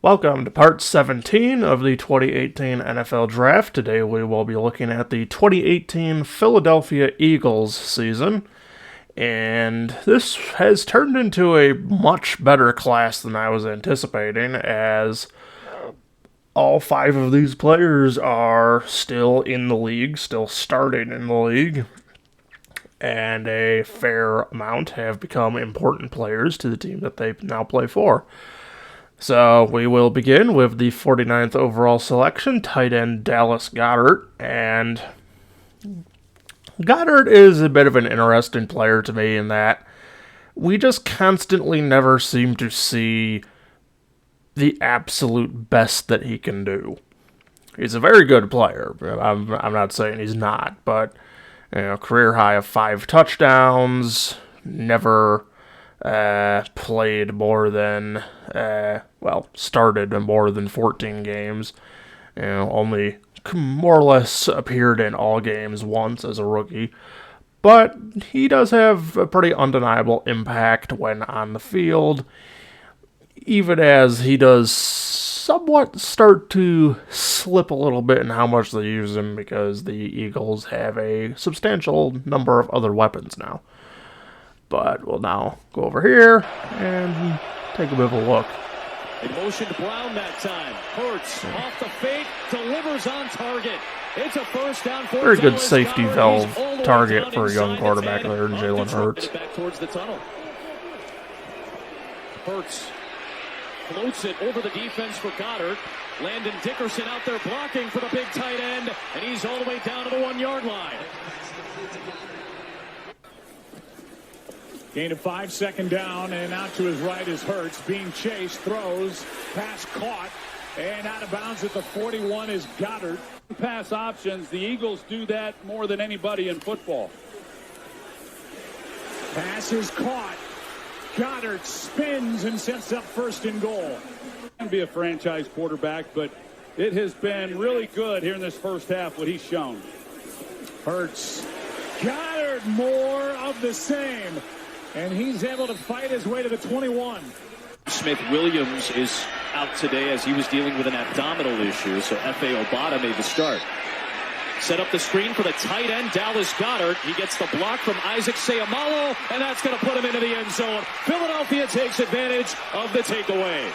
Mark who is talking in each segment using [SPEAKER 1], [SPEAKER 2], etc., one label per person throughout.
[SPEAKER 1] Welcome to part 17 of the 2018 NFL Draft. Today we will be looking at the 2018 Philadelphia Eagles season. And this has turned into a much better class than I was anticipating, as all 5 of these players are still in the league, still starting in the league, and a fair amount have become important players to the team that they now play for. So we will begin with the 49th overall selection, tight end Dallas Goedert. And Goedert is a bit of an interesting player to me in that we just constantly never seem to see the absolute best that he can do. He's a very good player. I'm not saying he's not, but career high of 5 touchdowns, never played more than, started in more than 14 games. Only more or less appeared in all games once as a rookie. But he does have a pretty undeniable impact when on the field, even as he does somewhat start to slip a little bit in how much they use him, because the Eagles have a substantial number of other weapons now. But we'll now go over here and take a bit of a look.
[SPEAKER 2] In motion to Brown that time. Hurts off the fake, delivers on target. It's a first down for
[SPEAKER 1] very good safety valve target for a young quarterback there, Jalen Hurts.
[SPEAKER 2] Back towards the tunnel. Hurts floats it over the defense for Goedert. Landon Dickerson out there blocking for the big tight end, and he's all the way down to the 1-yard line.
[SPEAKER 3] Gain of 5, second down, and out to his right is Hurts. Being chased, throws, pass caught, and out of bounds at the 41 is Goedert.
[SPEAKER 4] Pass options, the Eagles do that more than anybody in football.
[SPEAKER 3] Pass is caught. Goedert spins and sets up first and goal.
[SPEAKER 4] Can be a franchise quarterback, but it has been really good here in this first half, what he's shown.
[SPEAKER 3] Hurts. Goedert, more of the same. And he's able to fight his way to the 21.
[SPEAKER 2] Smith Williams is out today as he was dealing with an abdominal issue, so F.A. Obata made the start. Set up the screen for the tight end, Dallas Goedert. He gets the block from Isaac Seumalo, and that's going to put him into the end zone. Philadelphia takes advantage of the takeaway.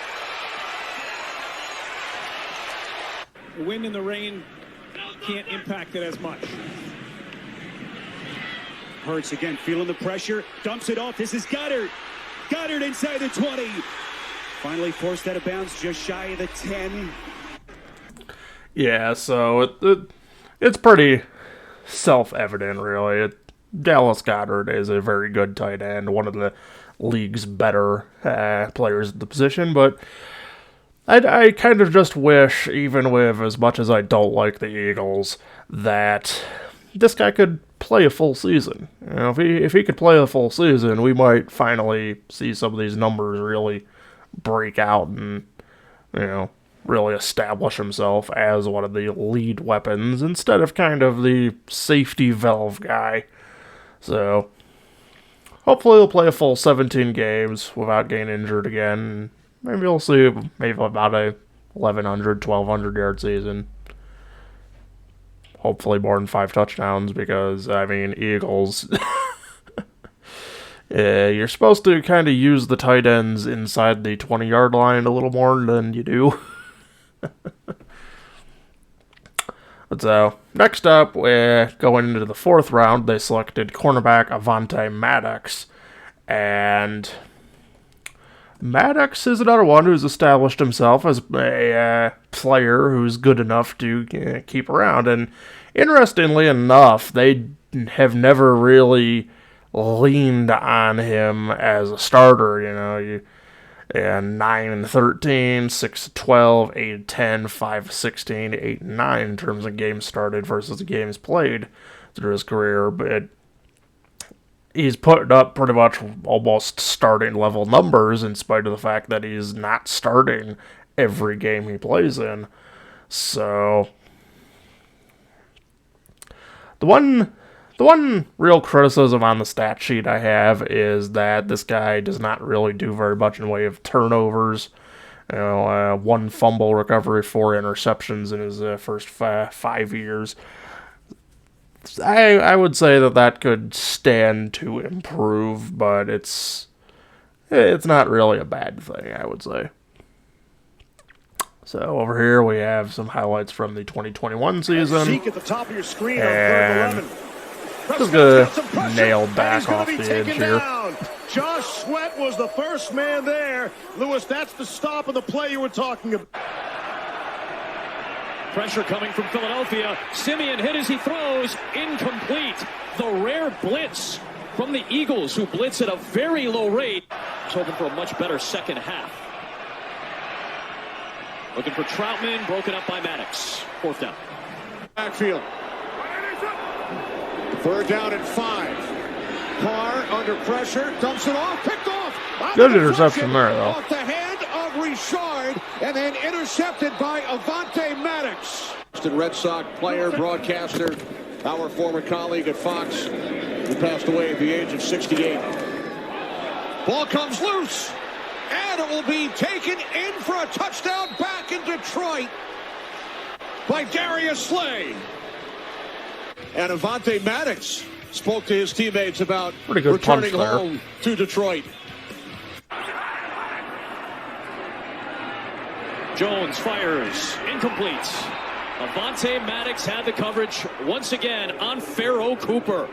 [SPEAKER 3] The wind and the rain can't impact it as much. Hurts again, feeling the pressure, dumps it off. This is Goedert. Goedert inside the 20. Finally forced out of bounds, just shy of the 10.
[SPEAKER 1] Yeah, so it's pretty self-evident, really. Dallas Goedert is a very good tight end, one of the league's better players at the position, but I kind of just wish, even with as much as I don't like the Eagles, that this guy could play a full season. If he could play a full season, we might finally see some of these numbers really break out and, really establish himself as one of the lead weapons instead of kind of the safety valve guy. So, hopefully he'll play a full 17 games without getting injured again. Maybe we'll see about a 1,100, 1,200 yard season. Hopefully more than 5 touchdowns, because, Eagles, you're supposed to kind of use the tight ends inside the 20-yard line a little more than you do. But so, next up, going into the 4th round, they selected cornerback Avonte Maddox. And Maddox is another one who's established himself as a player who's good enough to keep around. And interestingly enough, they have never really leaned on him as a starter. 9-13, 6-12, 8-10, 5-16, 8-9 in terms of games started versus games played through his career. But he's put up pretty much almost starting level numbers in spite of the fact that he's not starting every game he plays in. So the one real criticism on the stat sheet I have is that this guy does not really do very much in the way of turnovers. 1 fumble recovery, 4 interceptions in his first 5 years. I would say that could stand to improve, but it's not really a bad thing, I would say. So over here we have some highlights from the 2021 season.
[SPEAKER 5] Zeke at the top of your screen
[SPEAKER 1] and
[SPEAKER 5] on 3rd and 11.
[SPEAKER 1] just gonna nail back off the edge here.
[SPEAKER 5] Down. Josh Sweat was the first man there. Lewis, that's the stop of the play you were talking about.
[SPEAKER 2] Pressure coming from Philadelphia. Simeon hit as he throws. Incomplete. The rare blitz from the Eagles, who blitz at a very low rate. He's hoping for a much better second half. Looking for Troutman, broken up by Maddox. 4th down.
[SPEAKER 5] Backfield. 3rd down and 5. Carr under pressure, dumps it off, picked off.
[SPEAKER 1] Good interception there, though.
[SPEAKER 5] Off the hand of Richard, and then intercepted by Avante Maddox. Red Sox player, broadcaster, our former colleague at Fox, who passed away at the age of 68. Ball comes loose, and it will be taken in for a touchdown back in Detroit by Darius Slay. And Avante Maddox spoke to his teammates about returning home to Detroit.
[SPEAKER 2] Jones fires. Incomplete. Avante Maddox had the coverage once again on Pharoh Cooper.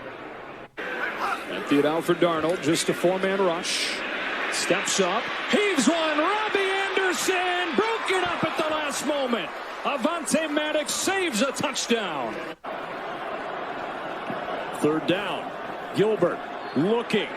[SPEAKER 3] Empty it out for Darnold. Just a 4-man rush. Steps up. Heaves one. Robbie Anderson broke it up at the last moment. Avante Maddox saves a touchdown. 3rd down. Gilbert looking.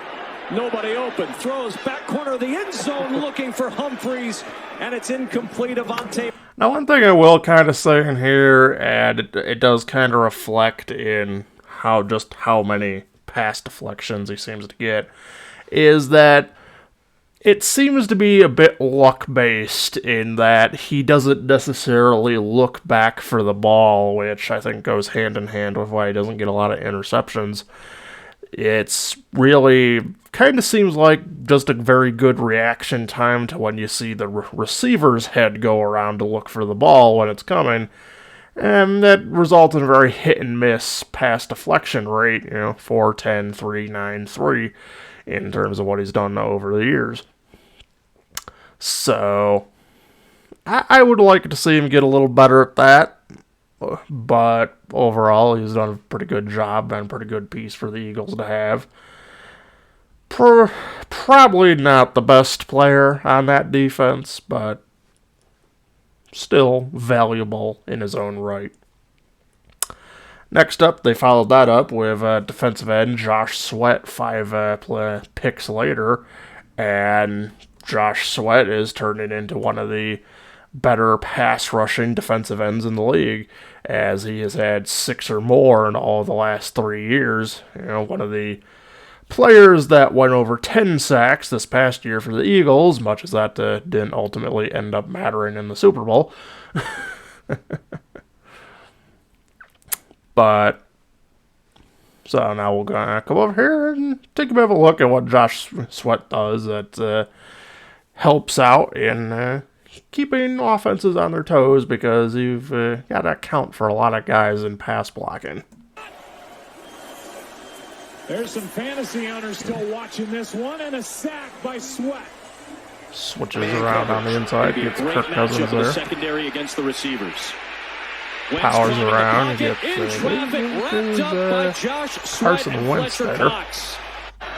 [SPEAKER 3] Nobody open. Throws back corner of the end zone looking for Humphreys. And it's incomplete. Avante.
[SPEAKER 1] Now, one thing I will kind of say in here, and it does kind of reflect in how many pass deflections he seems to get, is that it seems to be a bit luck-based in that he doesn't necessarily look back for the ball, which I think goes hand in hand with why he doesn't get a lot of interceptions. It's really kind of seems like just a very good reaction time to when you see the receiver's head go around to look for the ball when it's coming. And that results in a very hit-and-miss pass deflection rate, 4, 10, 3, 9, 3, in terms of what he's done over the years. So, I would like to see him get a little better at that. But overall, he's done a pretty good job and a pretty good piece for the Eagles to have. Probably not the best player on that defense, but still valuable in his own right. Next up, they followed that up with defensive end Josh Sweat 5 picks later, and Josh Sweat is turning into one of the better pass-rushing defensive ends in the league, as he has had 6 or more in all the last 3 years. One of the players that went over 10 sacks this past year for the Eagles, much as that didn't ultimately end up mattering in the Super Bowl. But, so now we're going to come over here and take a bit of a look at what Josh Sweat does that helps out in keeping offenses on their toes, because you've got to account for a lot of guys in pass blocking.
[SPEAKER 3] There's some fantasy owners still watching this one, and a sack by Sweat.
[SPEAKER 1] Switches around on the inside, gets Kirk Cousins there.
[SPEAKER 2] Secondary against the receivers.
[SPEAKER 1] Powers around, he gets
[SPEAKER 2] Carson
[SPEAKER 1] Wentz there.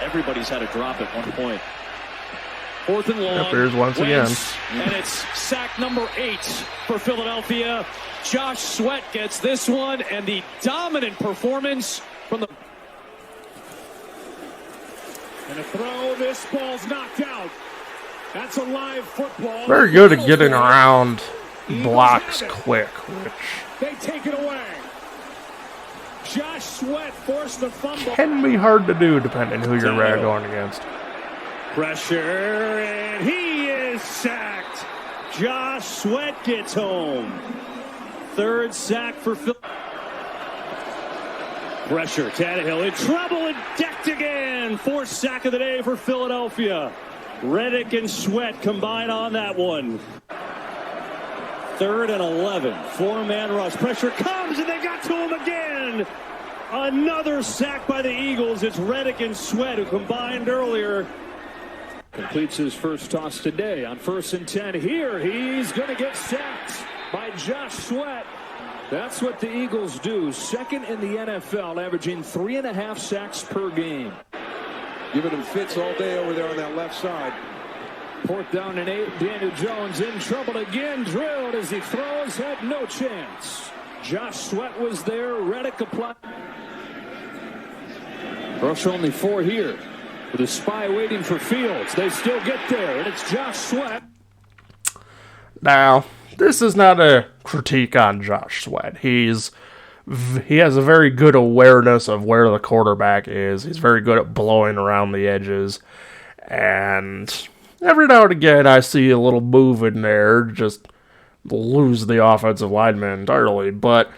[SPEAKER 2] Everybody's had a drop at one point. 4th and long.
[SPEAKER 1] Yep, there's once again.
[SPEAKER 2] And it's sack number 8 for Philadelphia. Josh Sweat gets this one, and the dominant performance from the...
[SPEAKER 3] And a throw, this ball's knocked out. That's a live football.
[SPEAKER 1] Very good at getting around blocks quick, which...
[SPEAKER 3] They take it away. Josh Sweat forced the fumble.
[SPEAKER 1] Can be hard to do depending who you're going against.
[SPEAKER 3] Pressure, and he is sacked. Josh Sweat gets home. 3rd sack for Phil. Pressure, Tannehill in trouble and decked again. 4th sack of the day for Philadelphia. Reddick and Sweat combine on that one. 3rd and 11. 4-man rush. Pressure comes, and they got to him again. Another sack by the Eagles. It's Reddick and Sweat who combined earlier. Completes his first toss today on 1st and 10. Here, he's going to get sacked by Josh Sweat. That's what the Eagles do. Second in the NFL, averaging 3.5 sacks per game.
[SPEAKER 5] Giving him fits all day over there on that left side.
[SPEAKER 3] 4th down and 8. Daniel Jones in trouble again. Drilled as he throws. Had no chance. Josh Sweat was there. Reddick applied. Rush only 4 here. With a spy waiting for Fields. They still get there. And it's Josh Sweat.
[SPEAKER 1] Now, this is not a critique on Josh Sweat. He has a very good awareness of where the quarterback is. He's very good at blowing around the edges. And every now and again, I see a little move in there, just lose the offensive lineman entirely. But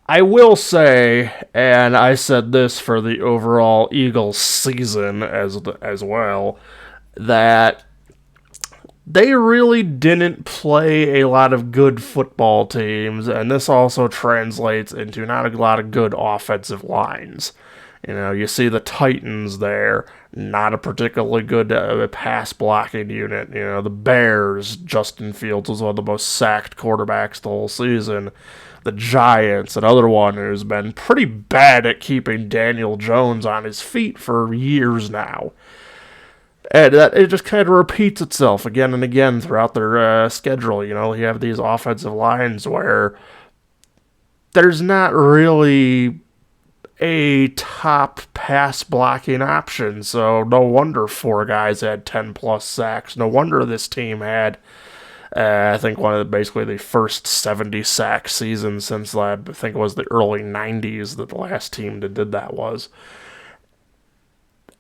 [SPEAKER 1] I will say, and I said this for the overall Eagles season as well, that they really didn't play a lot of good football teams, and this also translates into not a lot of good offensive lines. You know, you see the Titans there, not a particularly good pass blocking unit. You know, the Bears, Justin Fields was one of the most sacked quarterbacks the whole season. The Giants, another one who's been pretty bad at keeping Daniel Jones on his feet for years now. And it just kind of repeats itself again and again throughout their schedule. You know, you have these offensive lines where there's not really a top pass blocking option. So no wonder 4 guys had 10+ sacks. No wonder this team had, I think, basically the first 70 sack season since I think it was the early 90s that the last team that did that was.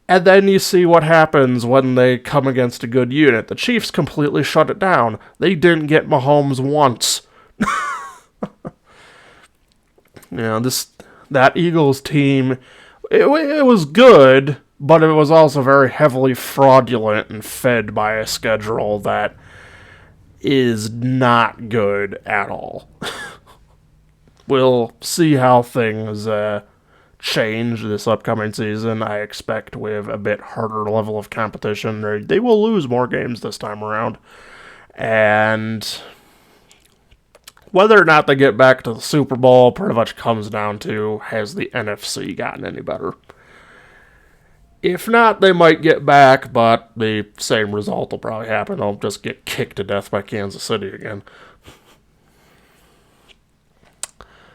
[SPEAKER 1] And then you see what happens when they come against a good unit. The Chiefs completely shut it down. They didn't get Mahomes once. You know, that Eagles team, it was good, but it was also very heavily fraudulent and fed by a schedule that is not good at all. We'll see how things change this upcoming season. I expect with a bit harder level of competition, they will lose more games this time around. And whether or not they get back to the Super Bowl pretty much comes down to, has the NFC gotten any better? If not, they might get back, but the same result will probably happen. They'll just get kicked to death by Kansas City again.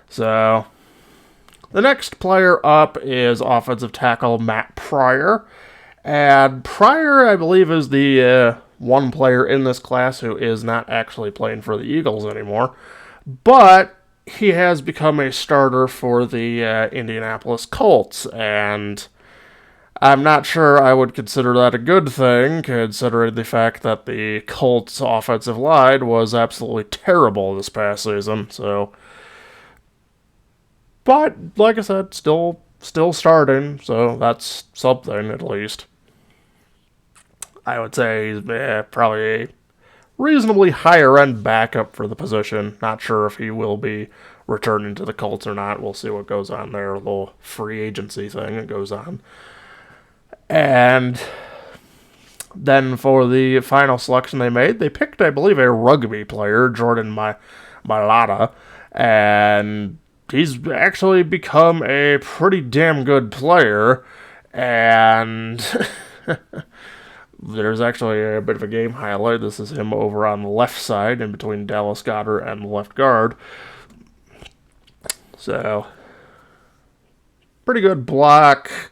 [SPEAKER 1] So the next player up is offensive tackle Matt Pryor. And Pryor, I believe, is the one player in this class who is not actually playing for the Eagles anymore. But he has become a starter for the Indianapolis Colts. And I'm not sure I would consider that a good thing, considering the fact that the Colts' offensive line was absolutely terrible this past season. So, but like I said, still starting, so that's something at least. I would say he's probably a reasonably higher end backup for the position. Not sure if he will be returning to the Colts or not. We'll see what goes on there. A little free agency thing that goes on. And then for the final selection they made, they picked, I believe, a rugby player, Jordan Mailata, and he's actually become a pretty damn good player. And there's actually a bit of a game highlight. This is him over on the left side, in between Dallas Goedert and the left guard. So, pretty good block.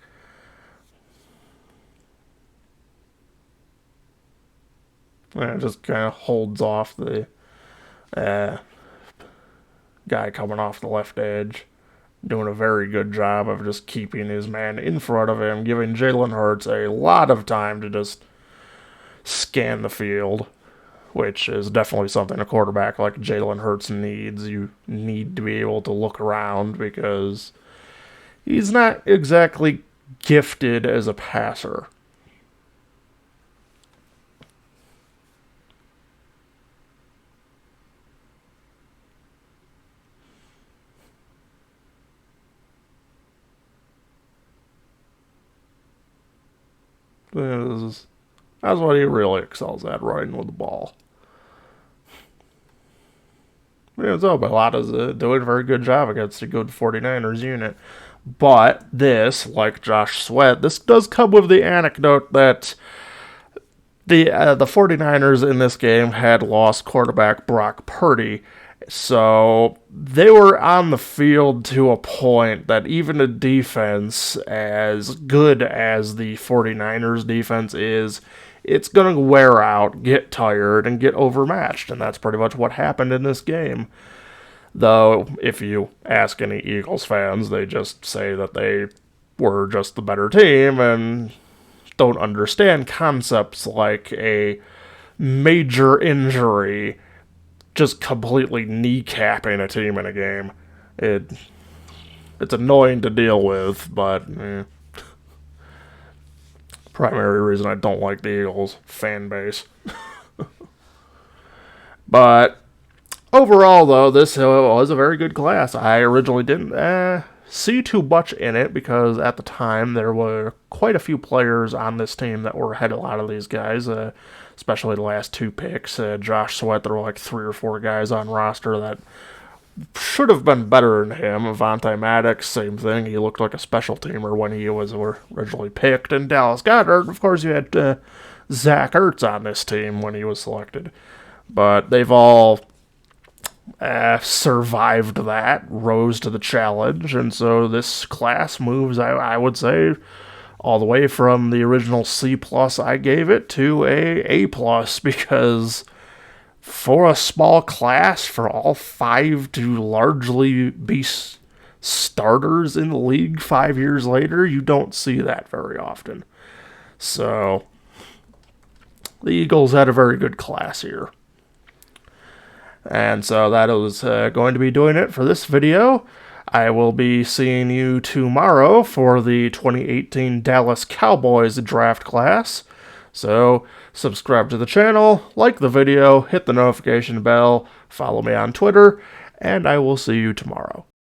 [SPEAKER 1] It just kind of holds off the guy coming off the left edge. Doing a very good job of just keeping his man in front of him, giving Jalen Hurts a lot of time to just scan the field, which is definitely something a quarterback like Jalen Hurts needs. You need to be able to look around because he's not exactly gifted as a passer. That's what he really excels at, running with the ball. So Bilotto's doing a very good job against a good 49ers unit. But this, like Josh Sweat, this does come with the anecdote that the 49ers in this game had lost quarterback Brock Purdy. So they were on the field to a point that even a defense as good as the 49ers defense is, it's going to wear out, get tired, and get overmatched. And that's pretty much what happened in this game. Though, if you ask any Eagles fans, they just say that they were just the better team and don't understand concepts like a major injury just completely kneecapping a team in a game. It's annoying to deal with, but primary reason I don't like the Eagles fan base. But overall, though, this was a very good class. I originally didn't see too much in it because at the time there were quite a few players on this team that were ahead of a lot of these guys, especially the last two picks. Josh Sweat, there were like 3 or 4 guys on roster that should have been better than him. Avonte Maddox, same thing. He looked like a special teamer when he was originally picked. And Dallas Goedert, of course, you had Zach Ertz on this team when he was selected. But they've all survived that, rose to the challenge, and so this class moves, I would say, all the way from the original C+ I gave it to A+, because for a small class, for all 5 to largely be starters in the league 5 years later, you don't see that very often. So the Eagles had a very good class here. And so that is going to be doing it for this video. I will be seeing you tomorrow for the 2018 Dallas Cowboys draft class. So subscribe to the channel, like the video, hit the notification bell, follow me on Twitter, and I will see you tomorrow.